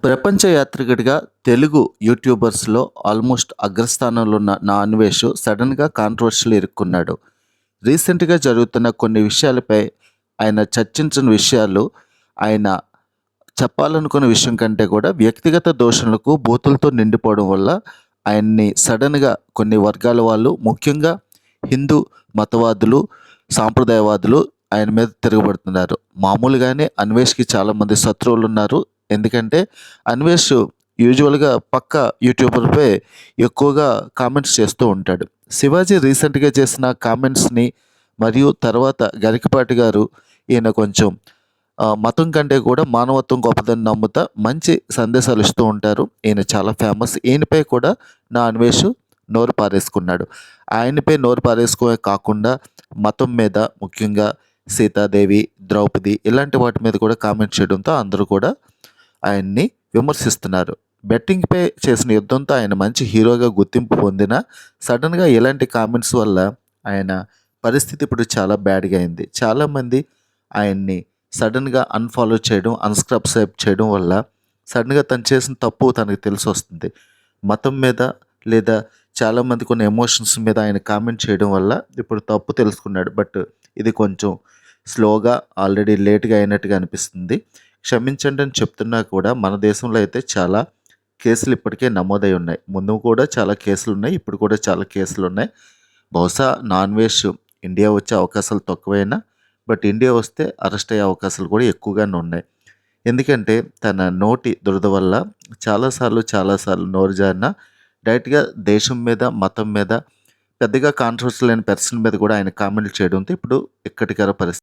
ప్రపంచ యాత్రికుడిగా తెలుగు యూట్యూబర్స్‌లో ఆల్మోస్ట్ అగ్రస్థానంలో ఉన్న నా అన్వేష్ సడెన్‌గా కాంట్రోవర్షియల్‌లో ఇరుక్కున్నాడు. రీసెంట్‌గా జరుగుతున్న కొన్ని విషయాలపై ఆయన చర్చించిన విషయాలు, ఆయన చెప్పాలనుకున్న విషయం కంటే కూడా వ్యక్తిగత దూషణలకు, బూతులతో నిండిపోవడం వల్ల ఆయన్ని సడెన్‌గా కొన్ని వర్గాల వాళ్ళు, ముఖ్యంగా హిందూ మతవాదులు, సాంప్రదాయవాదులు ఆయన మీద తిరగబడుతున్నారు. మామూలుగానే అన్వేష్‌కి చాలామంది శత్రువులున్నారు. ఎందుకంటే అన్వేష్ యూజువల్‌గా పక్కా యూట్యూబర్‌పై ఎక్కువగా కామెంట్స్ చేస్తూ ఉంటాడు. శివాజీ రీసెంట్‌గా చేసిన కామెంట్స్‌ని మరియు తర్వాత గరికపాటి గారు ఈయన కొంచెం మతం కంటే కూడా మానవత్వం గొప్పదని నమ్ముతా మంచి సందేశాలు ఇస్తూ ఉంటారు. ఈయన చాలా ఫేమస్. ఈయనపై కూడా నా అన్వేష్ నోరు పారేసుకున్నాడు. ఆయనపై నోరు పారేసుకోవడమే కాకుండా మతం మీద ముఖ్యంగా సీతాదేవి, ద్రౌపది ఇలాంటి వాటి మీద కూడా కామెంట్ చేయడంతో అందరూ కూడా ఆయన్ని విమర్శిస్తున్నారు. బెట్టింగ్‌పై చేసిన యుద్ధంతో ఆయన మంచి హీరోగా గుర్తింపు పొందినా సడెన్‌గా ఇలాంటి కామెంట్స్ వల్ల ఆయన పరిస్థితి ఇప్పుడు చాలా బ్యాడ్‌గా అయింది. చాలామంది ఆయన్ని సడెన్‌గా అన్‌ఫాలో చేయడం, అన్‌సబ్‌స్క్రైబ్ చేయడం వల్ల సడెన్‌గా తను చేసిన తప్పు తనకు తెలిసొస్తుంది. మతం మీద లేదా చాలామంది కొన్ని ఎమోషన్స్ మీద ఆయన కామెంట్ చేయడం వల్ల ఇప్పుడు తప్పు తెలుసుకున్నాడు. బట్ ఇది కొంచెం స్లోగా ఆల్రెడీ లేట్‌గా అయినట్టుగా అనిపిస్తుంది. క్షమించండి అని చెప్తున్నా కూడా మన దేశంలో అయితే చాలా కేసులు ఇప్పటికే నమోదై ఉన్నాయి. ముందు కూడా చాలా కేసులున్నాయి. ఇప్పుడు కూడా చాలా కేసులున్నాయి. బహుశా నాన్ వెజ్ ఇండియా వచ్చే అవకాశాలు తక్కువైనా బట్ ఇండియా వస్తే అరెస్ట్ అయ్యే అవకాశాలు కూడా ఎక్కువగానే ఉన్నాయి. ఎందుకంటే తన నోటి దురద వల్ల చాలాసార్లు నోరు జారిన డైరెక్ట్‌గా దేశం మీద, మతం మీద పెద్దగా కాంట్రవర్సీ లేని పర్సన్ మీద కూడా ఆయన కామెంట్లు చేయడంతో ఇప్పుడు ఇక్కడికర పరిస్థితి.